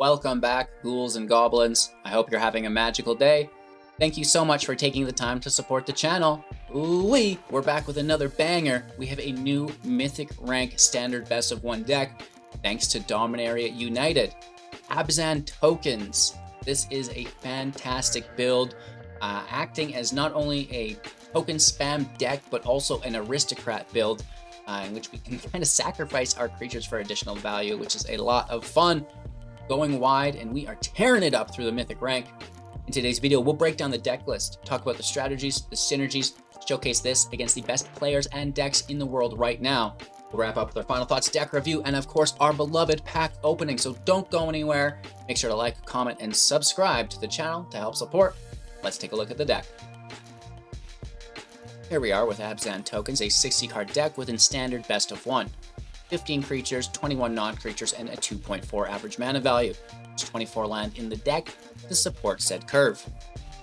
Welcome back, ghouls and goblins. I hope you're having a magical day. Thank you so much for taking the time to support the channel. Ooh-wee, we're back with another banger. We have a new Mythic rank standard best of 1 deck, thanks to Dominaria United. Abzan tokens. This is a fantastic build, acting as not only a token spam deck, but also an aristocrat build, in which we can kind of sacrifice our creatures for additional value, which is a lot of fun. Going wide, and we are tearing it up through the Mythic rank. In today's video, we'll break down the deck list, talk about the strategies, the synergies, showcase this against the best players and decks in the world right now. We'll wrap up with our final thoughts, deck review, and of course, our beloved pack opening. So don't go anywhere. Make sure to like, comment, and subscribe to the channel to help support. Let's take a look at the deck. Here we are with Abzan tokens, a 60-card deck within standard best of 1. 15 creatures, 21 non-creatures, and a 2.4 average mana value. There's 24 land in the deck to support said curve.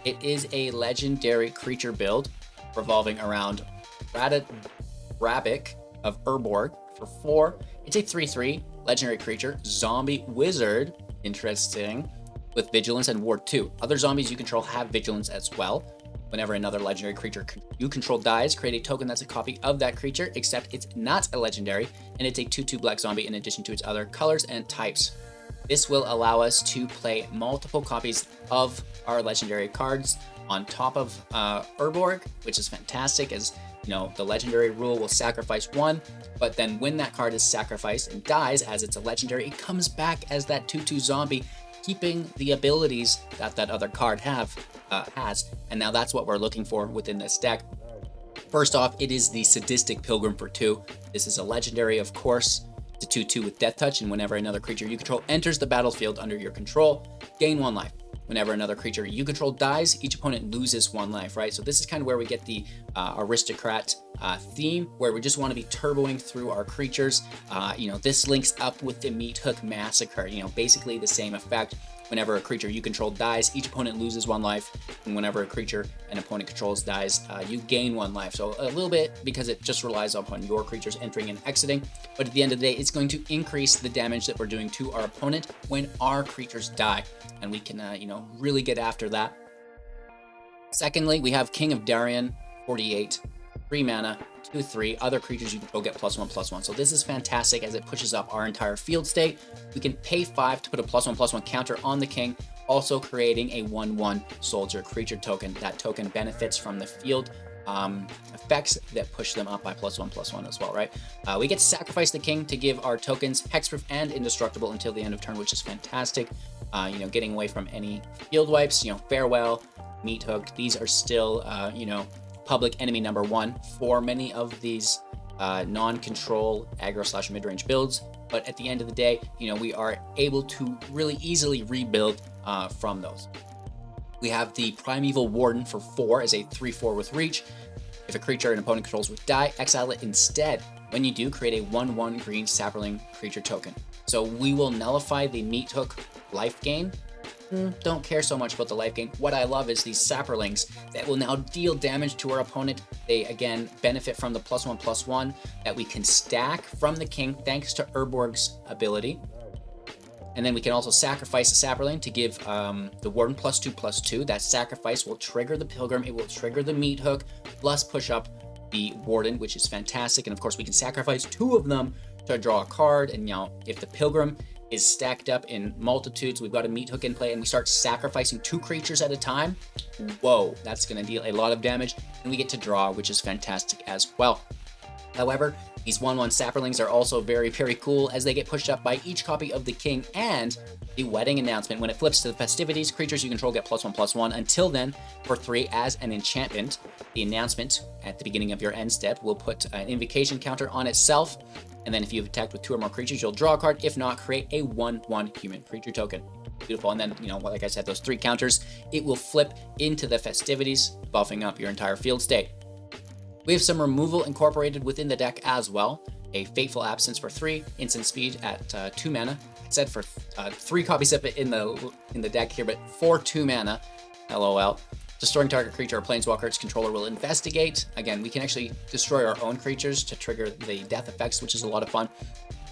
It is a legendary creature build revolving around Rabic of Urborg for 4. It's a 3/3 legendary creature, zombie wizard, interesting, with vigilance and ward 2. Other zombies you control have vigilance as well. Whenever another legendary creature you control dies, create a token that's a copy of that creature, except it's not a legendary, and it's a 2/2 black zombie in addition to its other colors and types. This will allow us to play multiple copies of our legendary cards on top of Urborg, which is fantastic, as you know, the legendary rule will sacrifice 1, but then when that card is sacrificed and dies as it's a legendary, it comes back as that 2/2 zombie, keeping the abilities that that other card has, and now that's what we're looking for within this deck. First off, it is the Sadistic Pilgrim for 2. This is a legendary, of course. It's a 2/2 with Death Touch, and whenever another creature you control enters the battlefield under your control, gain 1 life. Whenever another creature you control dies, each opponent loses 1 life, right? So this is kind of where we get the aristocrat theme, where we just want to be turboing through our creatures. This links up with the Meat Hook Massacre, basically the same effect. Whenever a creature you control dies, each opponent loses 1 life, and whenever a creature an opponent controls dies, you gain 1 life. So a little bit, because it just relies upon your creatures entering and exiting, but at the end of the day, it's going to increase the damage that we're doing to our opponent when our creatures die, and we can, really get after that. Secondly, we have King of Darien, 48, 3 mana, 2/3. Other creatures you control get +1/+1. So this is fantastic as it pushes up our entire field state. We can pay 5 to put a +1/+1 counter on the king, also creating a 1/1 soldier creature token. That token benefits from the field effects that push them up by +1/+1 as well, right? We get to sacrifice the king to give our tokens hexproof and indestructible until the end of turn, which is fantastic. Getting away from any field wipes, Farewell, Meat Hook, these are still, public enemy number 1 for many of these non-control aggro / mid-range builds. But at the end of the day, we are able to really easily rebuild from those. We have the Primeval Warden for 4 as a 3/4 with reach. If a creature an opponent controls would die, exile it instead. When you do, create a 1/1 green sapling creature token. So we will nullify the Meat Hook life gain. Don't care so much about the life gain. What I love is these sapperlings that will now deal damage to our opponent. They again benefit from the +1/+1 that we can stack from the king thanks to Urborg's ability. And then we can also sacrifice a sapperling to give the Warden +2/+2. That sacrifice will trigger the Pilgrim, it will trigger the Meat Hook, plus push up the Warden, which is fantastic. And of course we can sacrifice 2 of them to draw a card. And if the Pilgrim is stacked up in multitudes, we've got a Meat Hook in play, and we start sacrificing 2 creatures at a time, whoa, that's going to deal a lot of damage, and we get to draw, which is fantastic as well. However, these 1/1 sapperlings are also very, very cool as they get pushed up by each copy of the king and the Wedding Announcement. When it flips to the festivities, creatures you control get +1/+1. Until then, for 3 as an enchantment, the announcement at the beginning of your end step will put an invocation counter on itself. And then if you've attacked with 2 or more creatures, you'll draw a card. If not, create a 1/1 human creature token. Beautiful. And then, like I said, those 3 counters, it will flip into the festivities, buffing up your entire field state. We have some removal incorporated within the deck as well. A Fateful Absence for 3, instant speed at 2 mana. I said for 3 copies of it in the deck here, but for 2 mana. LOL. Destroying target creature or planeswalker its controller will investigate. Again, we can actually destroy our own creatures to trigger the death effects, which is a lot of fun.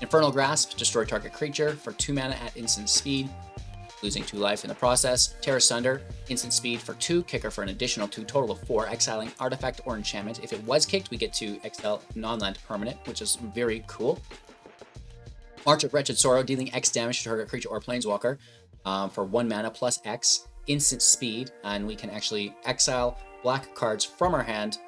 Infernal Grasp, destroy target creature for 2 mana at instant speed. losing 2 life in the process. Terra Sunder, instant speed for 2, kicker for an additional 2, total of 4, exiling artifact or enchantment. If it was kicked, we get to exile non-land permanent, which is very cool. March of Wretched Sorrow, dealing X damage to target creature or planeswalker for 1 mana plus X, instant speed, and we can actually exile black cards from our hand,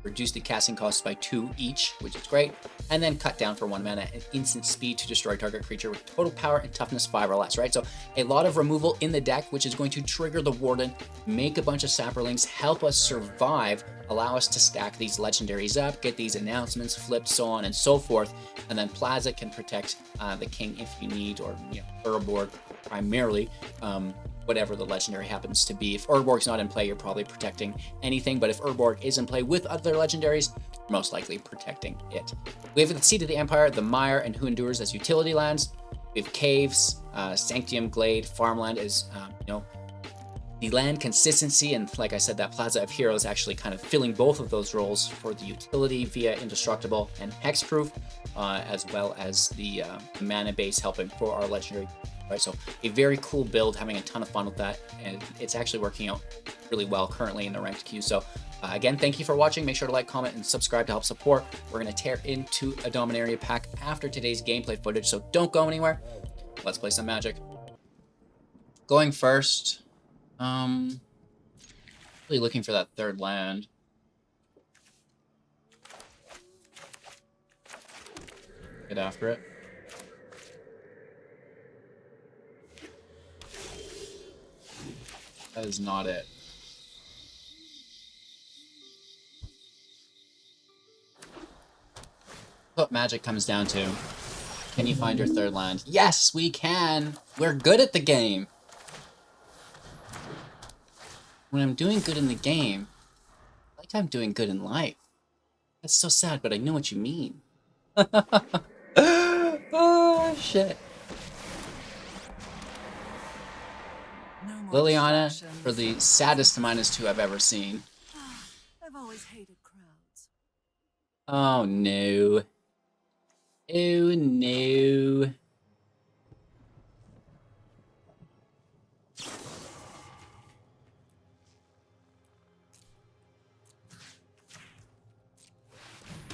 reduce the casting costs by 2 each, which is great, and then cut down for 1 mana and instant speed to destroy target creature with total power and toughness 5 or less, right? So a lot of removal in the deck, which is going to trigger the Warden, make a bunch of Saprolings, help us survive, allow us to stack these legendaries up, get these announcements flipped, so on and so forth, and then Plaza can protect the king if you need, or Urborg primarily, whatever the legendary happens to be. If Urborg's not in play, you're probably protecting anything, but if Urborg is in play with other legendaries, you're most likely protecting it. We have the Seat of the Empire, the Mire, and Who Endures as utility lands. We have Caves, Sanctium Glade, Farmland is, the land consistency, and like I said, that Plaza of Heroes actually kind of filling both of those roles for the utility via Indestructible and Hexproof, as well as the mana base helping for our legendary. Right, so a very cool build, having a ton of fun with that, and it's actually working out really well currently in the ranked queue. So again, thank you for watching. Make sure to like, comment, and subscribe to help support. We're going to tear into a Dominaria pack after today's gameplay footage, so don't go anywhere. Let's play some Magic. Going first, really looking for that third land. Get after it. That is not it. What Magic comes down to. Can you find your third land? Yes, we can! We're good at the game! When I'm doing good in the game, like I'm doing good in life. That's so sad, but I know what you mean. Oh, shit. Liliana for the saddest -2 I've ever seen. I've always hated crowds. Oh no. Oh no.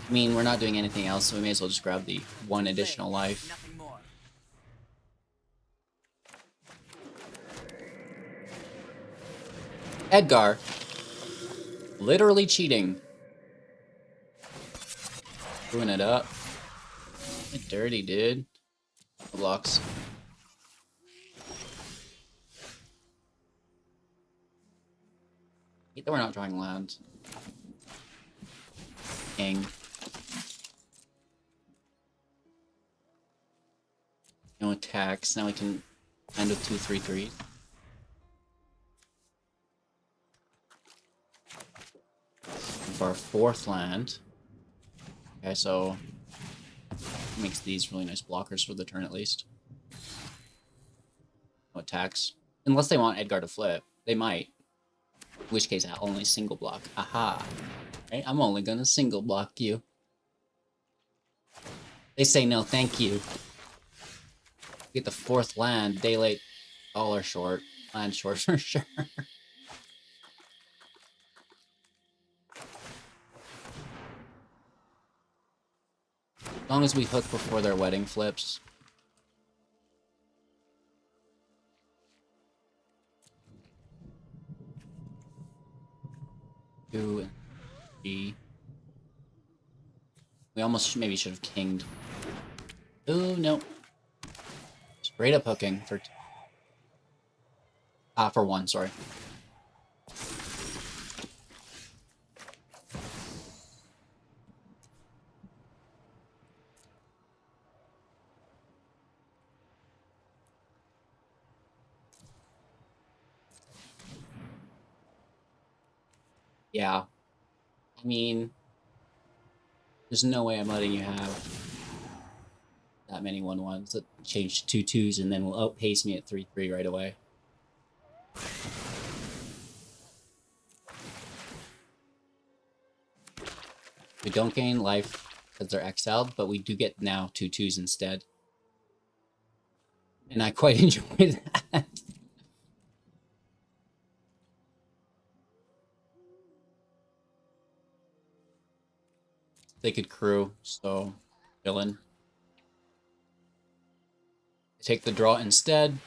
I mean, we're not doing anything else, so we may as well just grab the 1 additional life. Nothing more. Edgar. Literally cheating. Screwing it up. Get dirty, dude. Blocks. I hate that we're not drawing land. King. No attacks. Now we can end with 2/3/3. For our 4th land. Okay, so makes these really nice blockers for the turn at least. No attacks. Unless they want Edgar to flip. They might. In which case, I'll only single block. Aha. Right? I'm only gonna single block you. They say no, thank you. Get the 4th land. Daylight. All are short. Land short for sure. As long as we hook before their wedding flips. Two and 3. We almost maybe should have kinged. Oh no. Straight up hooking for for 1, sorry. Yeah. I mean, there's no way I'm letting you have that many 1/1s that change to 2/2s and then will outpace me at 3/3 right away. We don't gain life because they're exiled, but we do get now 2/2s instead. And I quite enjoy that. they could crew, so villain. Take the draw instead.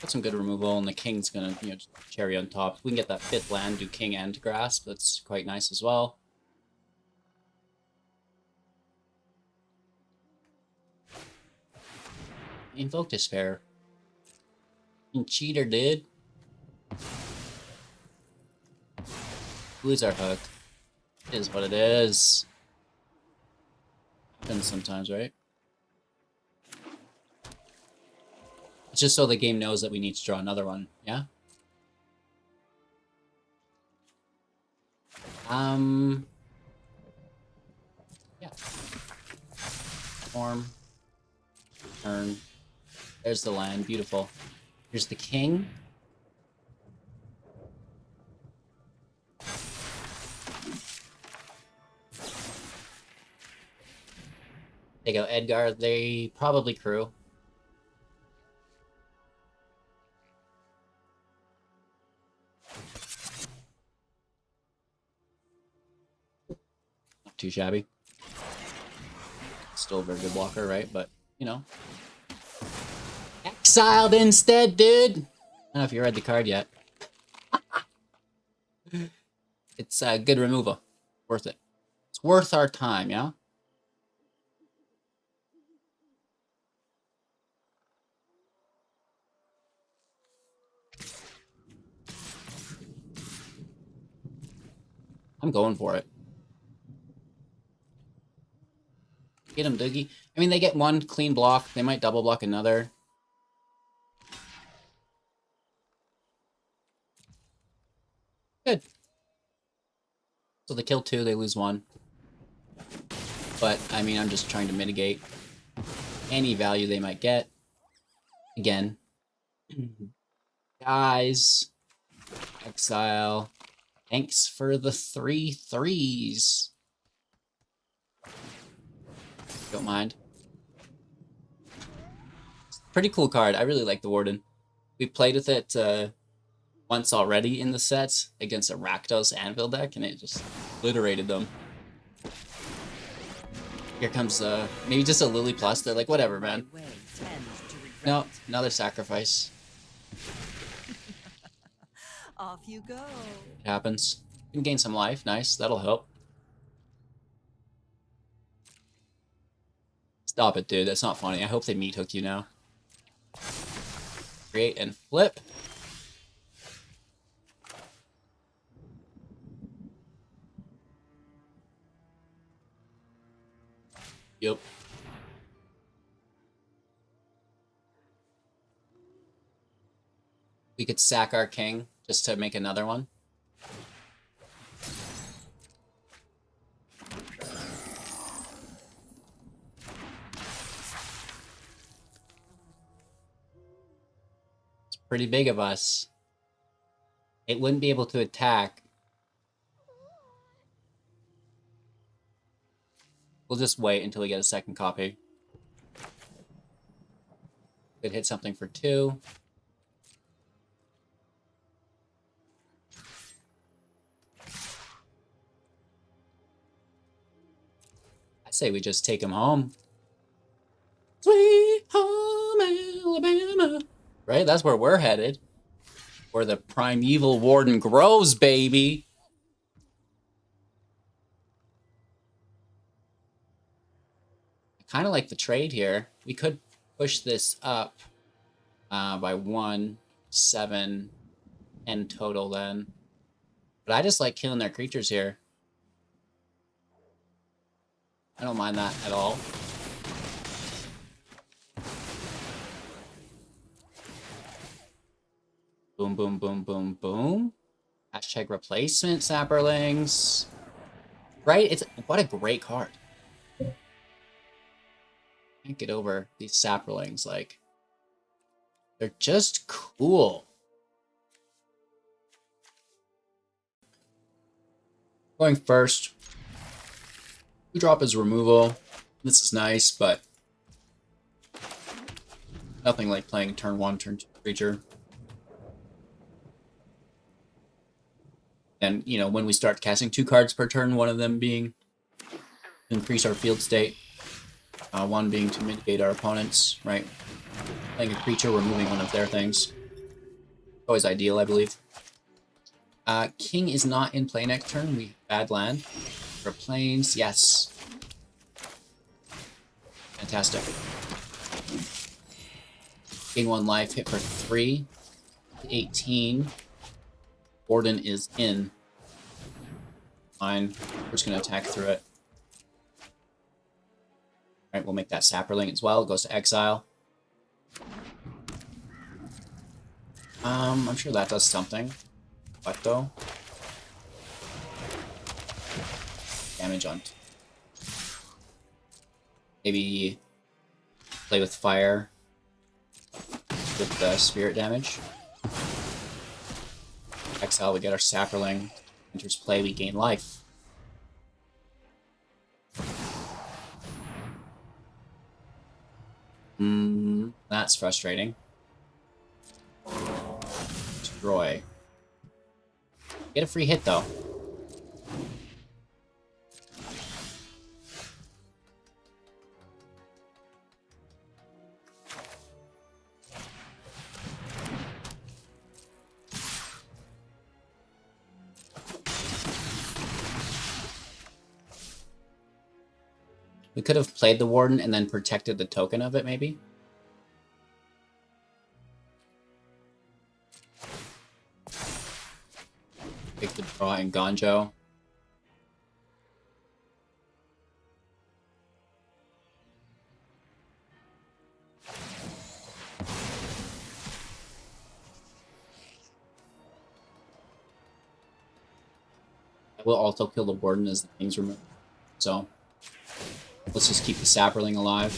Got some good removal, and the king's gonna, just cherry on top. If we can get that 5th land, do king and grasp. That's quite nice as well. Invoke Despair. You cheater, dude. Lose our hook. It is what it is. Happens sometimes, right? It's just so the game knows that we need to draw another one, yeah? Yeah. Form. Turn. There's the land, beautiful. Here's the king. They go Edgar, they probably crew. Not too shabby. Still a very good blocker, right? But, exiled instead, dude! I don't know if you read the card yet. It's a good removal. Worth it. It's worth our time, yeah? I'm going for it. Get him, Doogie. I mean, they get one clean block. They might double block another. Good. So they kill 2, they lose 1. But, I mean, I'm just trying to mitigate any value they might get. Again. Guys. Exile. Thanks for the 3 3s. Don't mind. Pretty cool card. I really like the Warden. We played with it once already in the set against a Rakdos Anvil deck, and it just obliterated them. Here comes maybe just a Lily Plus. They're like, whatever, man. No, another sacrifice. Off you go. It happens. You can gain some life. Nice. That'll help. Stop it, dude. That's not funny. I hope they meat hook you now. Create and flip. Yep. We could sack our king just to make another one. It's pretty big of us. It wouldn't be able to attack. We'll just wait until we get a second copy. Could hit something for 2. I say we just take him home. Sweet home Alabama. Right? That's where we're headed. Where the primeval warden grows, baby. I kind of like the trade here. We could push this up by 1, 7, and total then. But I just like killing their creatures here. I don't mind that at all. Boom, boom, boom, boom, boom. Hashtag replacement, Sapperlings. Right? What a great card. Can't get over these Sapperlings. Like, they're just cool. Going first. 2-drop is removal. This is nice, but nothing like playing turn 1, turn 2 creature. And, you know, when we start casting 2 cards per turn, one of them being to increase our field state, one being to mitigate our opponents, right? Playing a creature, removing one of their things. Always ideal, I believe. King is not in play next turn. We bad land. For planes, yes. Fantastic. Gain 1 life, hit for 3. 18. Warden is in. Fine. We're just going to attack through it. Alright, we'll make that Sapperling as well. It goes to exile. I'm sure that does something. What though? Damage on. Maybe play with fire with the spirit damage. Exile, we get our Sapperling. Enters play, we gain life. That's frustrating. Destroy. Get a free hit though. We could have played the Warden and then protected the token of it, maybe? Take the draw and Gonjo. I will also kill the Warden as the King's removed. So let's just keep the Sapperling alive.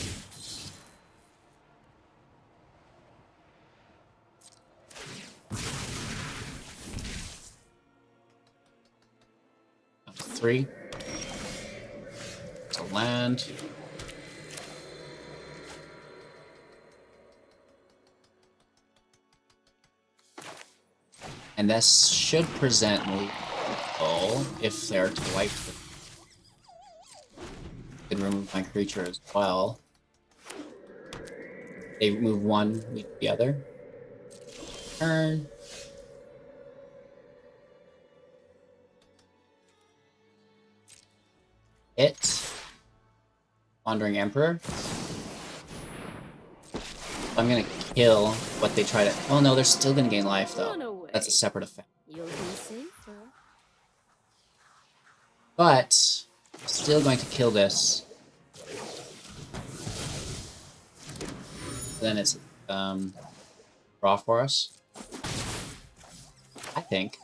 Up to 3. To land. And this should present lethal if they're to wipe the could remove my creature as well. They move 1, leave the other. Turn. Hit. Wandering Emperor. I'm gonna kill what they try to. Oh no, they're still gonna gain life though. That's a separate effect. You'll be safer. But still going to kill this. Then it's draw for us. I think.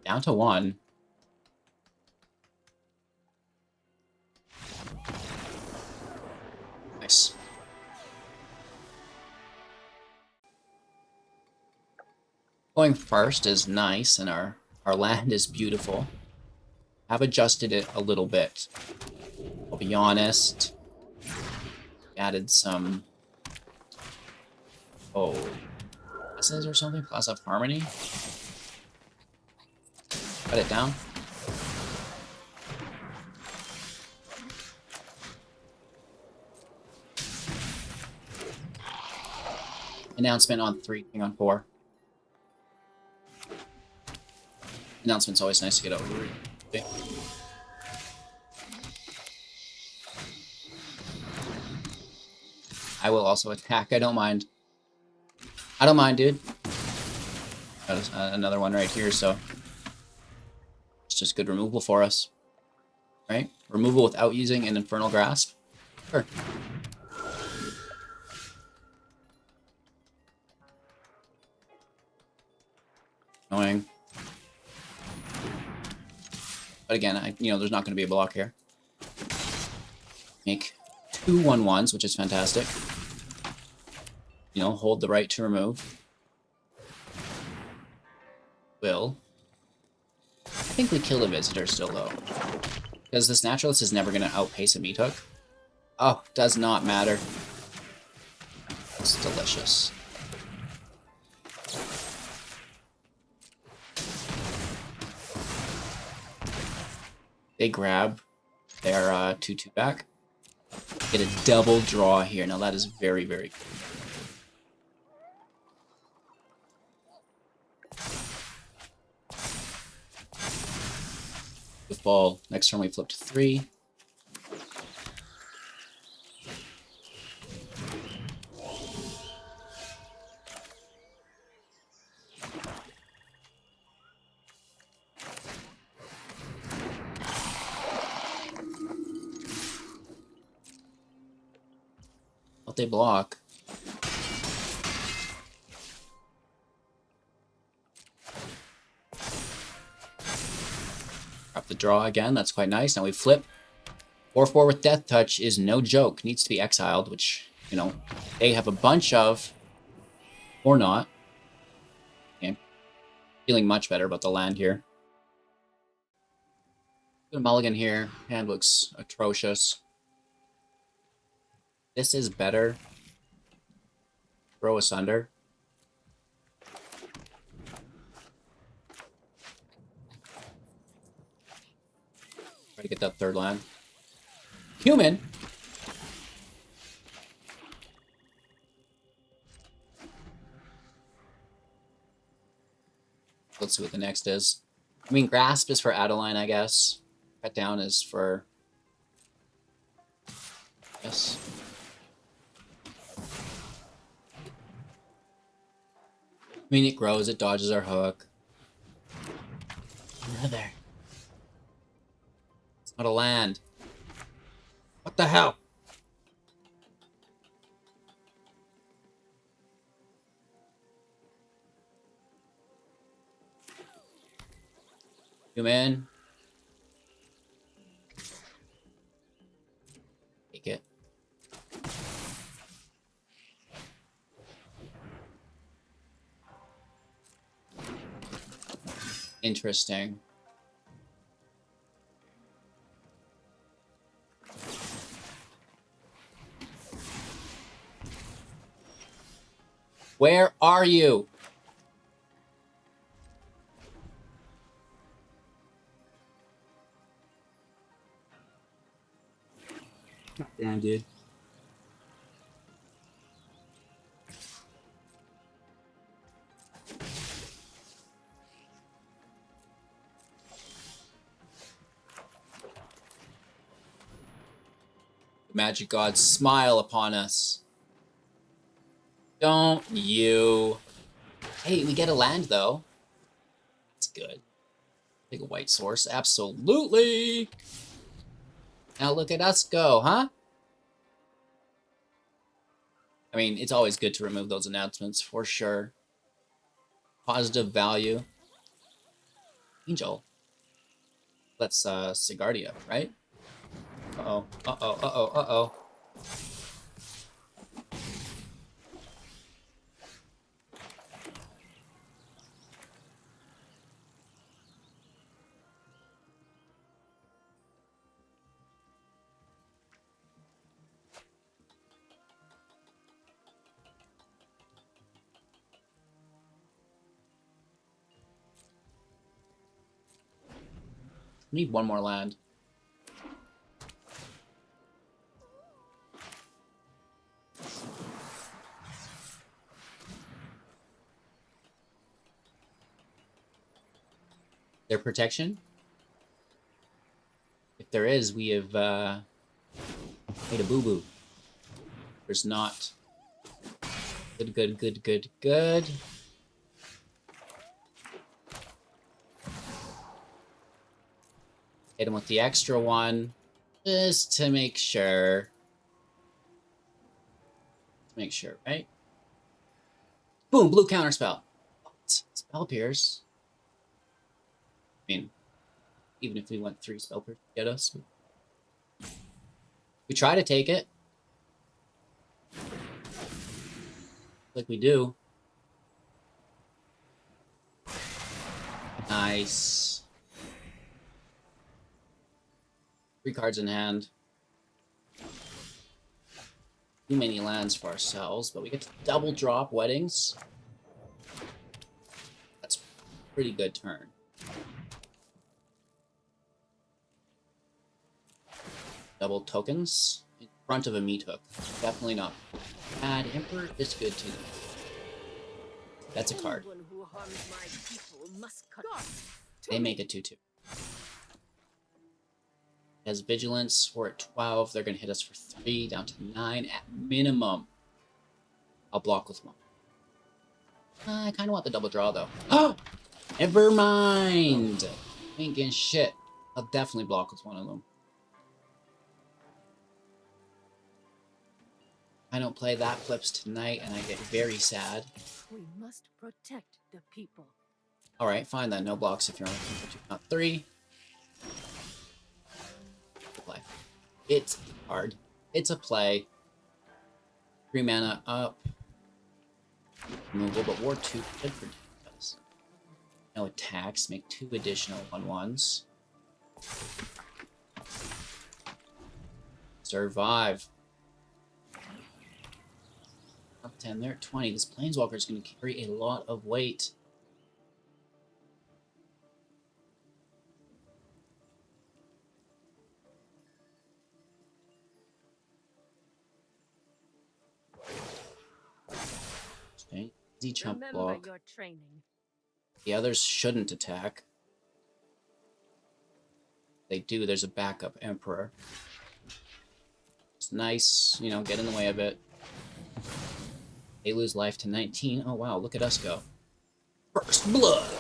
Down to 1. Nice. Going first is nice, and our land is beautiful. I've adjusted it a little bit. I'll be honest. Added some... Oh. Classes or something? Class of Harmony? Cut it down. Announcement on 3, King on 4. Announcement's always nice to get over. Okay. I will also attack. I don't mind. I don't mind, dude. Got another one right here, so it's just good removal for us. Right? Removal without using an Infernal Grasp. Sure. Annoying. But again, there's not going to be a block here. Make 2 1/1s, which is fantastic. Hold the right to remove. Will. I think we kill the Visitor still, though. Because this Naturalist is never going to outpace a Meat Hook. Oh, does not matter. It's delicious. They grab their 2/2 back. Get a double draw here. Now that is very, very good. The fall. Next turn we flip to 3. What they block. Drop the draw again. That's quite nice. Now we flip. 4/4 with Death Touch is no joke. Needs to be exiled, which, you know, they have a bunch of. Or not. Okay. Feeling much better about the land here. Good mulligan here. Hand looks atrocious. This is better. Throw asunder. Try to get that third land. Human! Let's see what the next is. I mean, Grasp is for Adeline, I guess. Cut down is for... Yes. I mean, it grows, it dodges our hook. Another. It's not a land. What the hell? Human. Take it. Interesting. Where are you? Damn, dude. The magic gods smile upon us. Don't you? Hey, we get a land, though. That's good. Take a white source. Absolutely. Now look at us go, huh? I mean, it's always good to remove those announcements, for sure. Positive value. Angel. That's Sigardia, right? Uh-oh, uh-oh, uh-oh, uh-oh. Need one more land. Their protection? If there is, we have made a boo-boo. There's not. Good, good, good, good, good. Hit him with the extra one, just to make sure. Make sure, right? Boom, blue counterspell. Spell Pierce. I mean, even if we went 3 Spell Pierce to get us. We try to take it. Like we do. Nice. 3 cards in hand. Too many lands for ourselves, but we get to double drop Weddings. That's a pretty good turn. Double tokens in front of a meat hook. Definitely not bad. Emperor is good too. That's a card. Who harms my people must cut. They make it 2-2. Has vigilance. We're at 12. They're going to hit us for 3, down to 9 at minimum. I'll block with 1. I kind of want the double draw though. Oh, never mind. Ain't getting shit. I'll definitely block with one of them. I don't play that flips tonight, and I get very sad. We must protect the people. All right, fine then. No blocks if you're on 2, not 3. Play. It's hard. It's a play. 3 mana up. Removal, but War 2 good for defense. No attacks. Make 2 additional 1/1s. Survive. Up 10, they're at 20. This Planeswalker is going to carry a lot of weight. Okay, easy chump block. Your training. The others shouldn't attack. They do. There's a backup Emperor. It's nice, you know, get in the way of it. They lose life to 19. Oh, wow, look at us go. First blood!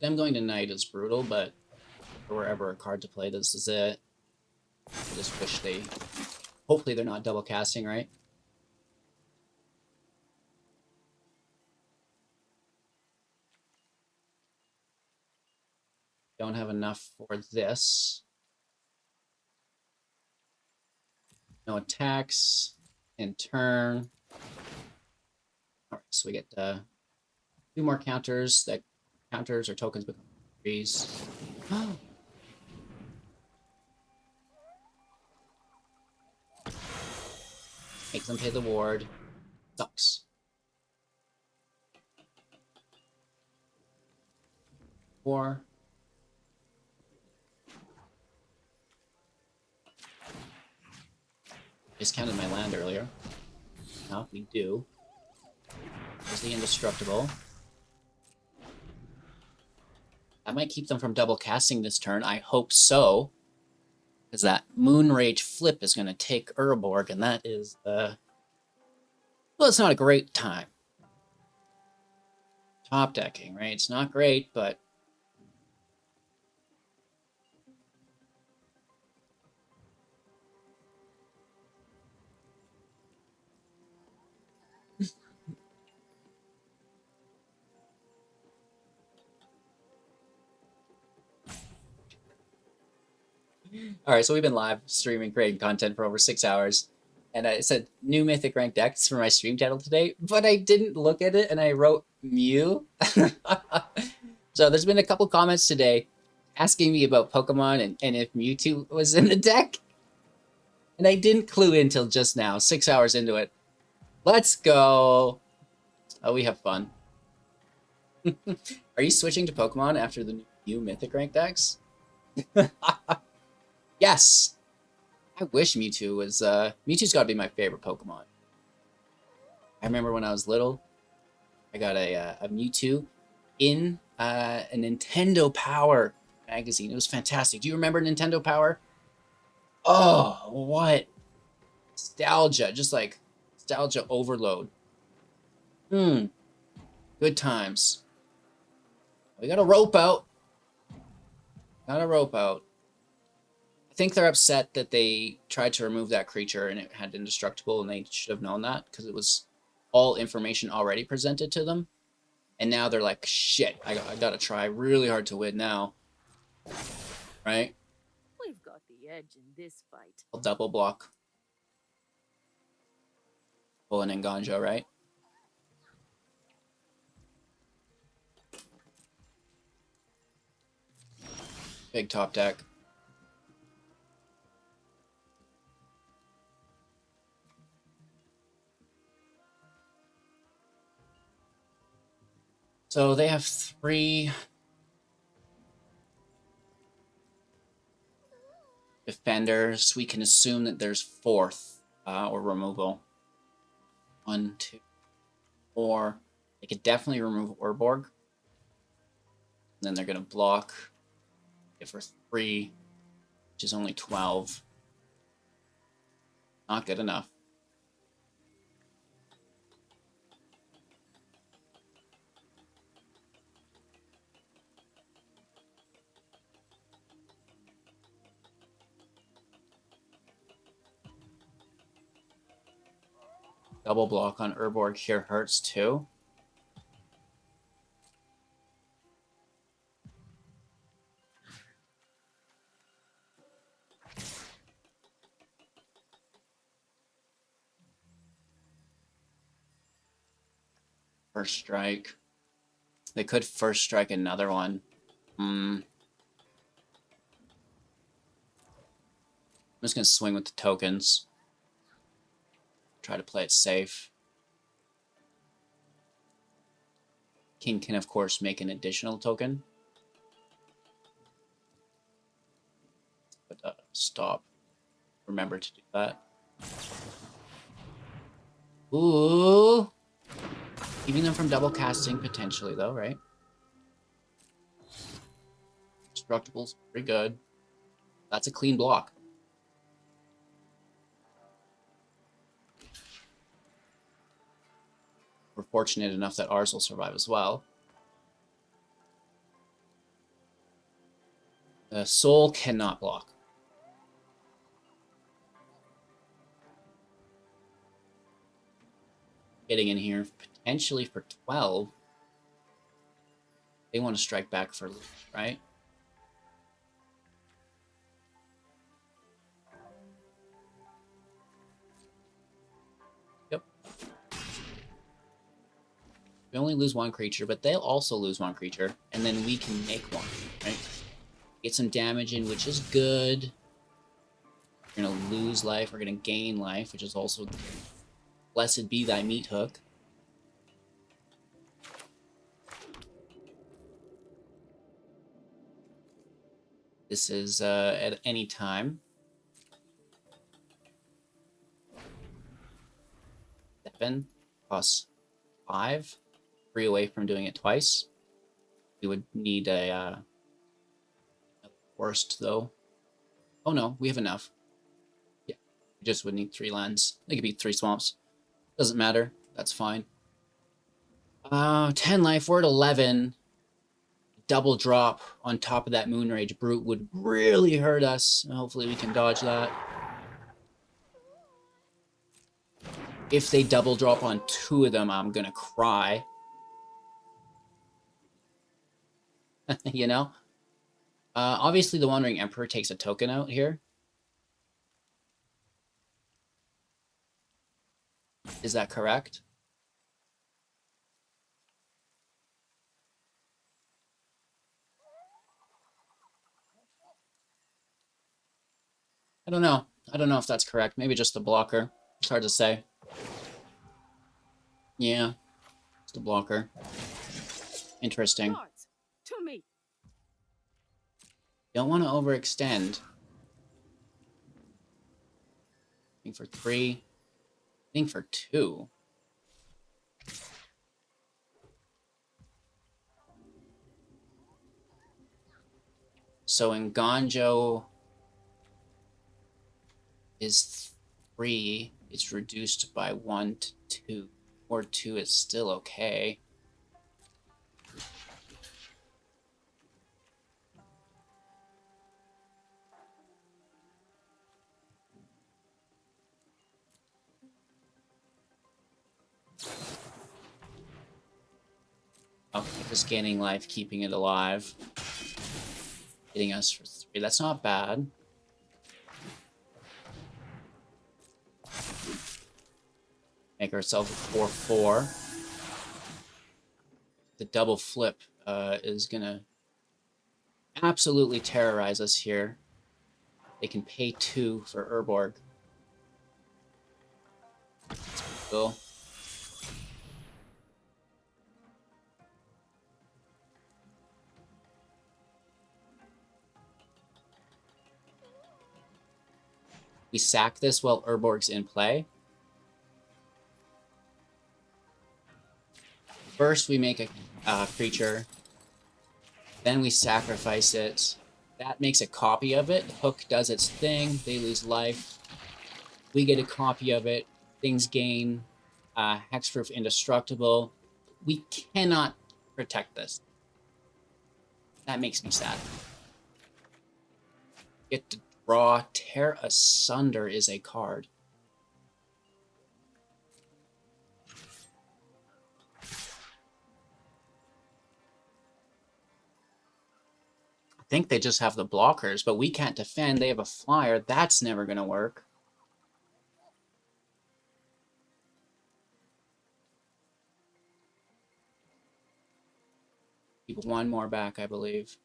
Them going to Knight is brutal, but if there were ever a card to play, this is it. I just wish they... Hopefully they're not double casting, right? Don't have enough for this. No attacks in turn. Alright, so we get 2 more counters. That counters or tokens become 3s. Oh. Make them pay the ward. Sucks. 4. Discounted my land earlier. Now we do. There's the indestructible. That might keep them from double casting this turn. I hope so. Because that Moonrage flip is going to take Urborg, and that is, well, it's not a great time. Top decking, right? It's not great, but... All right, so we've been live streaming, creating content for over 6 hours. And I said new Mythic ranked decks for my stream title today, but I didn't look at it and I wrote Mew. So there's been a couple comments today asking me about Pokemon and if Mewtwo was in the deck. And I didn't clue in till just now, 6 hours into it. Let's go. Oh, we have fun. Are you switching to Pokemon after the new Mythic ranked decks? Yes. I wish Mewtwo was, Mewtwo's gotta be my favorite Pokemon. I remember when I was little, I got a Mewtwo in a Nintendo Power magazine. It was fantastic. Do you remember Nintendo Power? Oh, what? Nostalgia, just like nostalgia overload. Good times. We got a rope out. Got a rope out. I think they're upset that they tried to remove that creature and it had indestructible, and they should have known that because it was all information already presented to them. And now they're like, shit, I gotta try really hard to win now. Right? We've got the edge in this fight. I'll double block. Pull an Enganjo, right? Big top deck. So they have 3. defenders. We can assume that there's fourth or removal. 1, 2, 4. They could definitely remove Urborg. And then they're going to block it for 3, which is only 12. Not good enough. Double block on Urborg here hurts too. First strike. They could first strike another one. I'm just going to swing with the tokens. Try to play it safe. King can, of course, make an additional token. But stop. Remember to do that. Ooh! Keeping them from double casting, potentially, though, right? Destructible's pretty good. That's a clean block. We're fortunate enough that ours will survive as well. The Soul cannot block. Getting in here potentially for 12. They want to strike back for loot, right? Yep. We only lose one creature, but they'll also lose one creature, and then we can make one, right? Get some damage in, which is good. We're going to lose life. We're going to gain life, which is also good. Blessed be thy meat hook. This is at any time. 7 plus 5. 3 away from doing it twice. We would need a worst, though. Oh no, we have enough. Yeah, we just would need 3 lands. They could be 3 swamps. Doesn't matter. That's fine. 10 life. We're at 11. Double drop on top of that Moonrage Brute would really hurt us. Hopefully we can dodge that. If they double drop on 2 of them, I'm gonna cry. You know? Obviously the Wandering Emperor takes a token out here. Is that correct? I don't know. I don't know if that's correct. Maybe just the blocker. It's hard to say. Yeah, it's the blocker. Interesting. Guards, to me. Don't want to overextend. I think for 3. I think for 2. So in Ganjo is 3. It's reduced by 1 to 2. Or 2 is still okay. Okay, just gaining life, keeping it alive. Hitting us for 3. That's not bad. Make ourselves a 4/4. The double flip is gonna absolutely terrorize us here. They can pay 2 for Urborg. That's cool. We sack this while Urborg's in play. First, we make a creature. Then we sacrifice it. That makes a copy of it. Hook does its thing. They lose life. We get a copy of it. Things gain hexproof indestructible. We cannot protect this. That makes me sad. Get to draw. Tear Asunder is a card. I think they just have the blockers, but we can't defend. They have a flyer. That's never going to work. Keep one more back, I believe.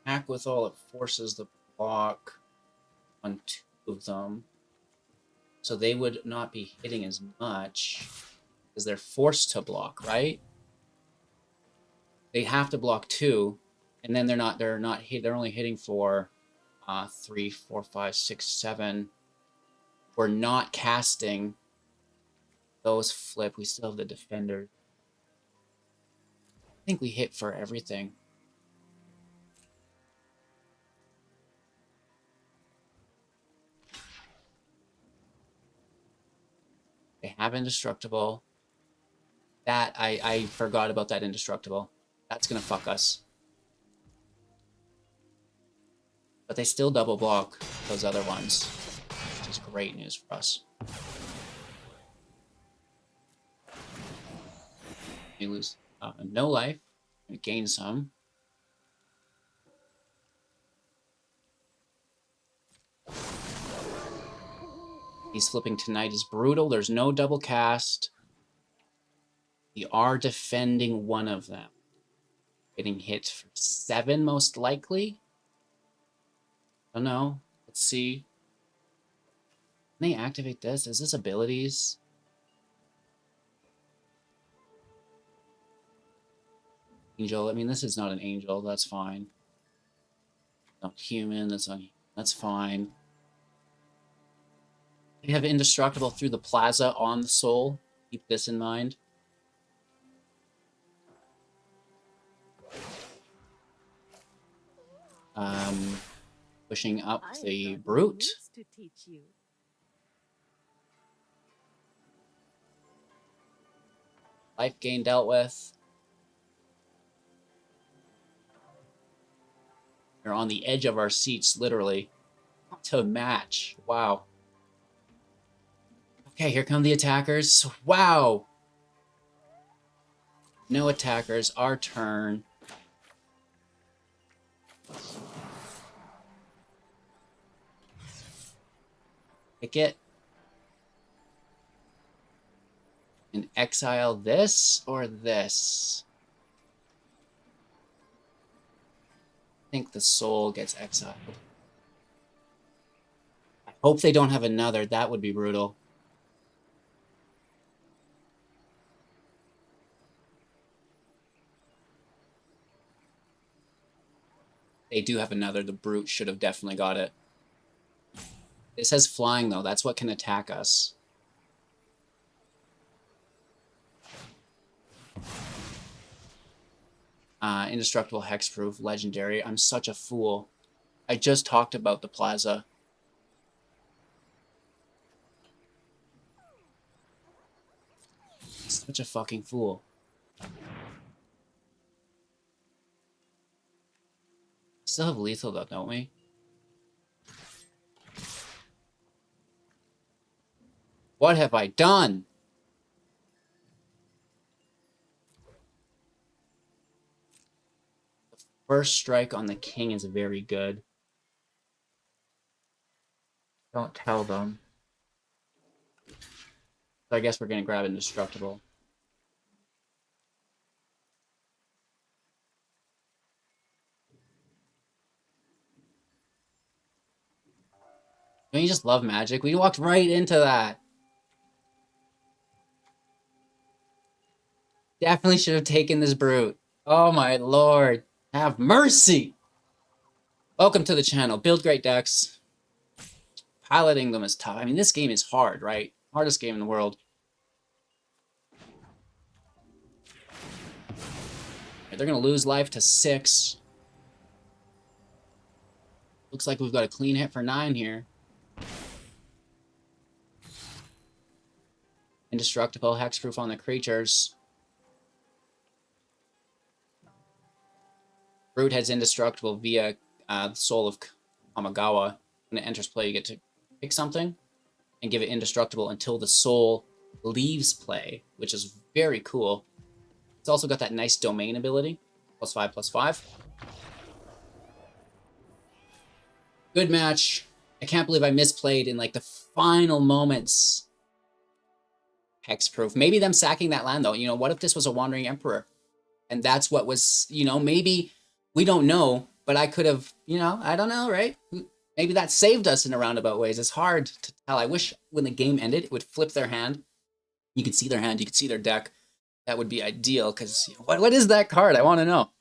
Act with all, it forces the block on 2 of them. So they would not be hitting as much because they're forced to block, right? They have to block 2, and then they're only hitting for 3, 4, 5, 6, 7. We're not casting those flip. We still have the defender. I think we hit for everything. They have indestructible. That, I forgot about that indestructible. That's going to fuck us. But they still double block those other ones, which is great news for us. We lose no life. We gain some. He's flipping tonight is brutal. There's no double cast. We are defending one of them. Getting hit for 7 most likely. I don't know. Let's see. Can they activate this? Is this abilities? Angel. I mean, this is not an angel. That's fine. Not human. That's fine. They have indestructible through the plaza on the soul. Keep this in mind. Pushing up the brute. To teach you. Life gain dealt with. We're on the edge of our seats, literally. To match. Wow. Okay, here come the attackers. Wow. No attackers. Our turn. Pick it. And exile this or this. I think the soul gets exiled. I hope they don't have another. That would be brutal. They do have another. The brute should have definitely got it. It says flying, though. That's what can attack us. Indestructible, hexproof, legendary. I'm such a fool. I just talked about the plaza. Such a fucking fool. Still have lethal though, don't we? What have I done? The first strike on the king is very good. Don't tell them. So I guess we're gonna grab indestructible. Don't you just love magic? We walked right into that. Definitely should have taken this brute. Oh my lord. Have mercy. Welcome to the channel. Build great decks. Piloting them is tough. I mean, this game is hard, right? Hardest game in the world. They're going to lose life to 6. Looks like we've got a clean hit for 9 here. Indestructible, hexproof on the creatures. Brute heads indestructible via Soul of Kamigawa. When it enters play, you get to pick something and give it indestructible until the soul leaves play, which is very cool. It's also got that nice domain ability. +5/+5. Good match. I can't believe I misplayed in like the final moments. Hexproof. Maybe them sacking that land though. You know, what if this was a Wandering Emperor? And that's what was, you know, maybe we don't know, but I could have, you know, I don't know, right? Maybe that saved us in a roundabout ways. It's hard to tell. I wish when the game ended, it would flip their hand. You could see their hand, you could see their deck. That would be ideal because you know, what is that card? I want to know.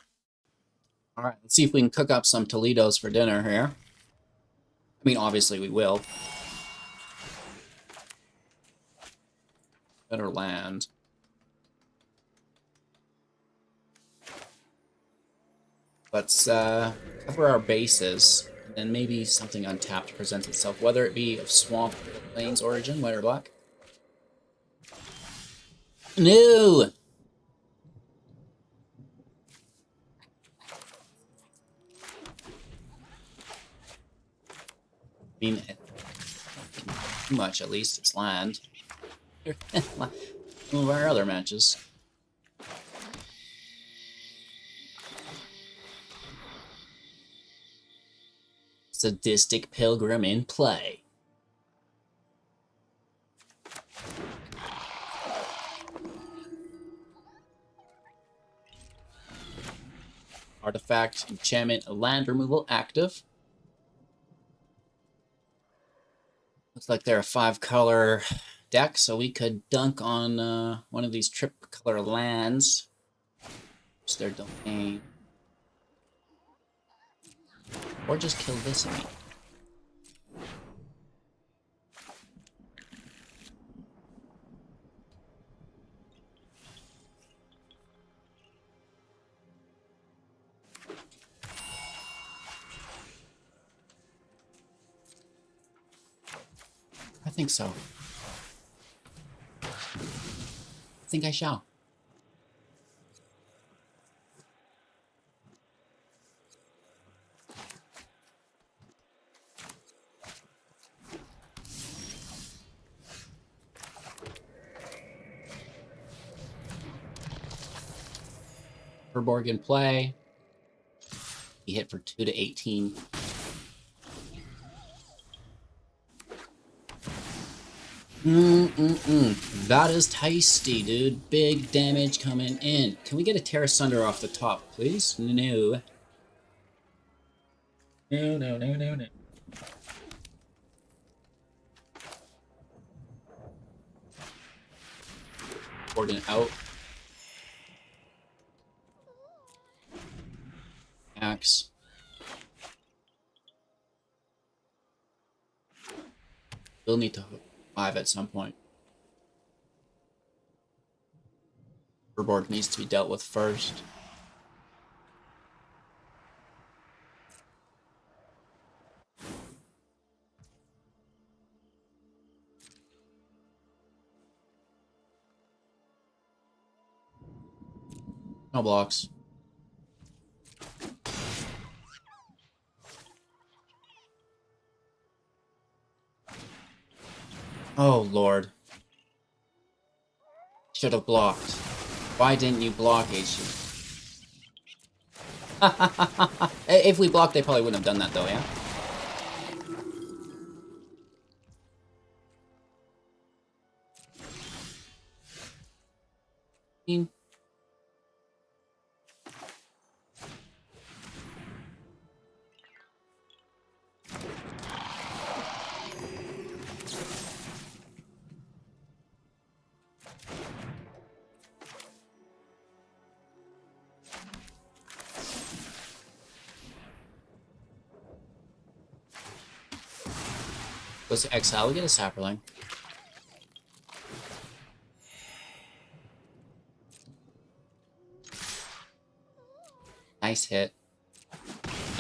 All right, let's see if we can cook up some Toledos for dinner here. I mean, obviously we will. Better land. Let's cover our bases, and then maybe something untapped presents itself, whether it be of Swamp or Plains origin, white or black. No! I mean, too much at least, it's land. Some of our other matches. Sadistic Pilgrim in play. Artifact, enchantment, land removal active. Looks like they're a 5-color deck, so we could dunk on one of these trip-color lands. It's their domain. Or just kill this and me. I think so. I think I shall. Herborg in play. He hit for 2 to 18. That is tasty, dude. Big damage coming in. Can we get a Terra Sunder off the top, please? No. No. Organ out. Axe. We'll need to hook 5 at some point. Herborg needs to be dealt with first. No blocks. Oh, Lord. Should have blocked. Why didn't you block, HG? If we blocked, they probably wouldn't have done that, though, yeah? Let's exile. We get a Sapperling. Nice hit.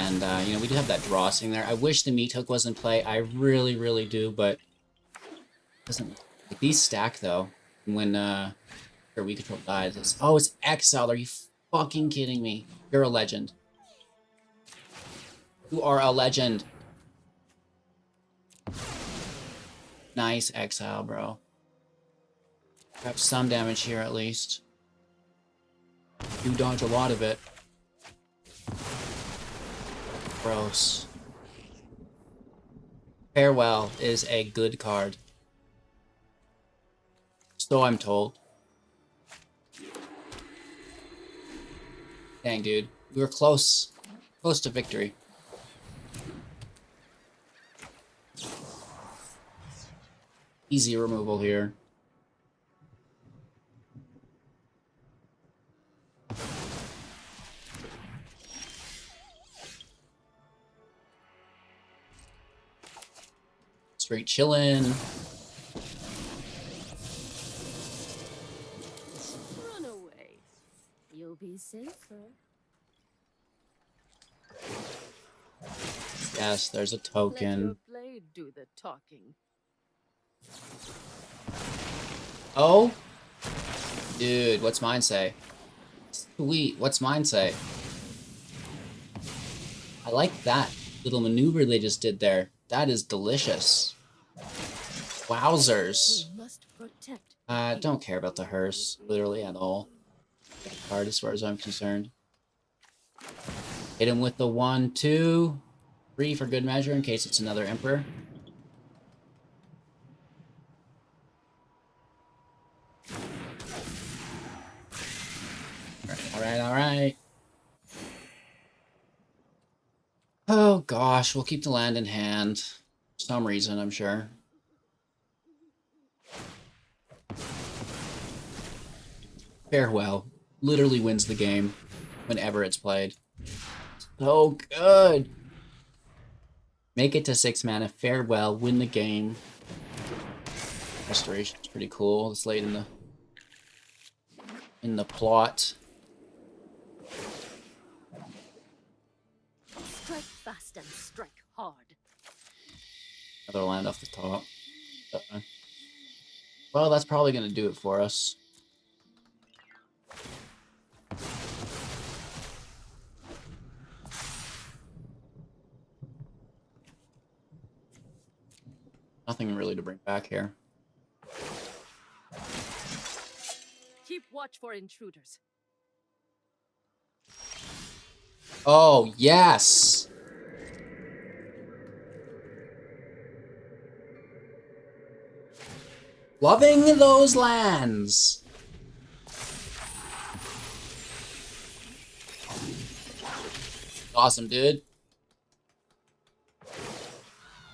And, you know, we do have that draw sitting there. I wish the meat hook was in play. I really, really do, but doesn't. Like, these stack, though, when your weak control dies. It's exile. Are you fucking kidding me? You're a legend. You are a legend. Nice exile, bro. Got some damage here, at least. You dodge a lot of it. Gross. Farewell is a good card. So I'm told. Dang, dude. We were close. Close to victory. Easy removal here. Straight chillin'. Run away. You'll be safer. Yes, there's a Let token. your blade do the talking. Oh? Dude, what's mine say? Sweet, what's mine say? I like that little maneuver they just did there. That is delicious. Wowzers. We must protect the people. Don't care about the hearse, literally at all. Card as far as I'm concerned. Hit him with the 1, 2, 3 for good measure in case it's another Emperor. Alright, alright. Oh gosh, we'll keep the land in hand. For some reason, I'm sure. Farewell. Literally wins the game whenever it's played. So good! Make it to 6 mana. Farewell. Win the game. Restoration's pretty cool. It's late in the plot. Strike fast and strike hard. Another land off the top. Well, that's probably going to do it for us. Nothing really to bring back here. Keep watch for intruders. Oh, yes! Loving those lands! Awesome, dude.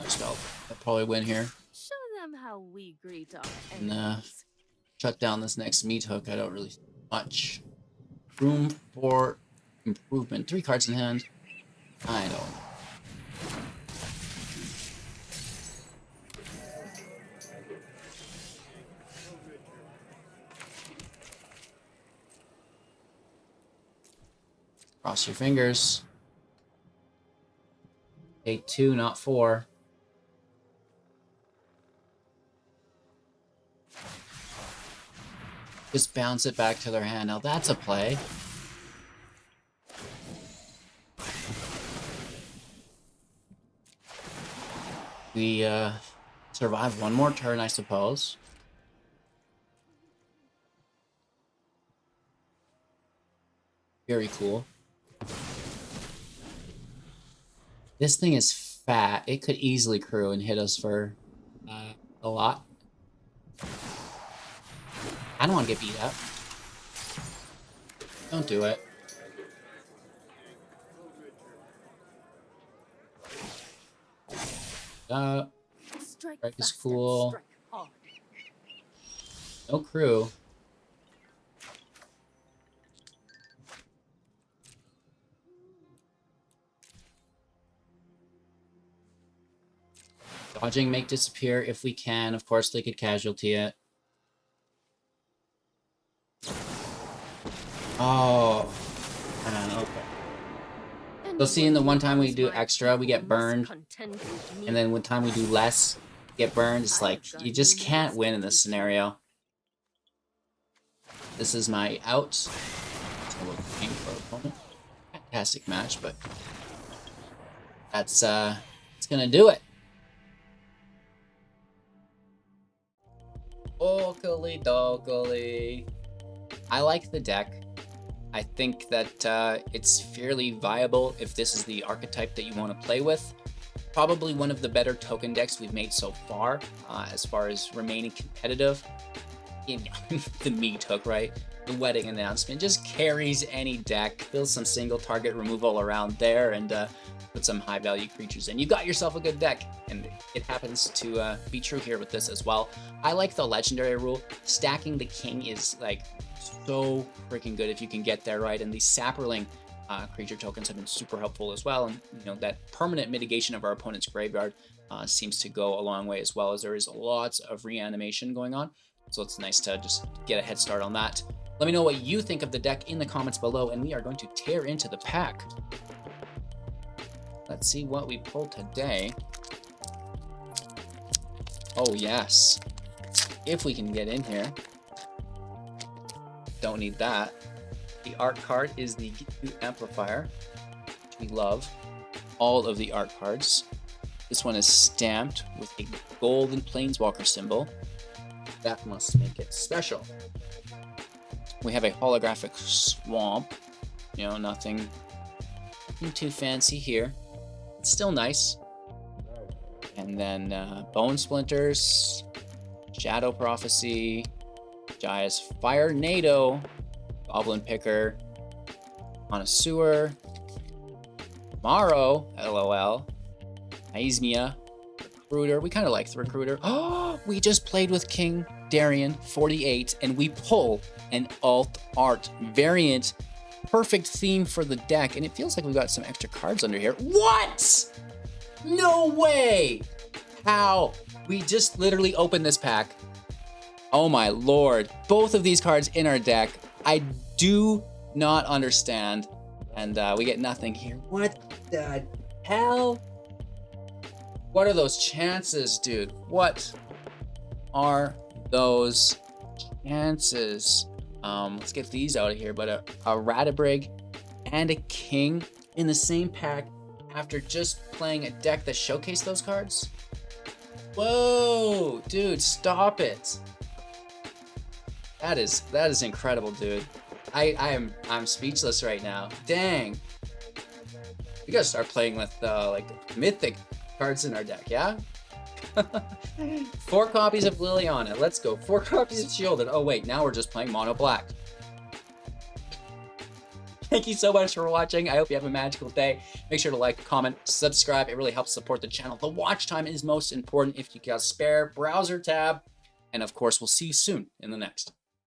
Spell. I'll probably win here. Show them how we greet our Nah. enemies. Shut down this next meat hook. I don't really see much room for improvement. 3 cards in hand. I know. Cross your fingers. Take 2, not 4. Just bounce it back to their hand. Now that's a play. We survive one more turn, I suppose. Very cool. This thing is fat. It could easily crew and hit us for a lot. I don't want to get beat up. Don't do it. Strike Strike is fast and cool. strike hard. No crew. Dodging, make disappear if we can. Of course, they could casualty it. Oh, man, okay. So seeing the one time we do extra, we get burned, and then one time we do less, get burned. It's like, you just can't win in this scenario. This is my out. It's a little pain for our opponent. Fantastic match, but that's it's gonna do it. Okily dokily. I like the deck. I think that it's fairly viable if this is the archetype that you want to play with. Probably one of the better token decks we've made so far as remaining competitive. In the meat hook, right? The wedding announcement just carries any deck, builds some single target removal around there, and put some high value creatures in. You got yourself a good deck, and it happens to be true here with this as well. I like the legendary rule. Stacking the king is like so freaking good if you can get there right, and these Saproling creature tokens have been super helpful as well, and you know that permanent mitigation of our opponent's graveyard seems to go a long way, as well as there is lots of reanimation going on. So it's nice to just get a head start on that. Let me know what you think of the deck in the comments below, and we are going to tear into the pack. Let's see what we pulled today. Oh yes, if we can get in here. Don't need that. The art card is the amplifier, which we love. All of the art cards. This one is stamped with a golden planeswalker symbol. That must make it special. We have a holographic swamp. You know, nothing too fancy here. It's still nice. And then Bone Splinters, Shadow Prophecy, Jaya's Fire Nado, Goblin Picker, Connoisseur, Maro, LOL, Aizmia, Recruiter. We kind of like the Recruiter. Oh, we just played with King Darien 48, and we pull an alt art variant. Perfect theme for the deck, and it feels like we've got some extra cards under here. What? No way! How? We just literally opened this pack. Oh my lord. Both of these cards in our deck. I do not understand. And we get nothing here. What the hell? What are those chances, dude? What are those chances? Let's get these out of here. But a Radibrig and a King in the same pack after just playing a deck that showcased those cards? Whoa, dude, stop it. That is incredible, dude. I'm speechless right now. Dang. We gotta start playing with like Mythic cards in our deck, yeah? 4 copies of Liliana. Let's go. 4 copies of Shielded. Oh wait, now we're just playing mono black. Thank you so much for watching. I hope you have a magical day. Make sure to like, comment, subscribe. It really helps support the channel. The watch time is most important if you got a spare browser tab. And of course, we'll see you soon in the next.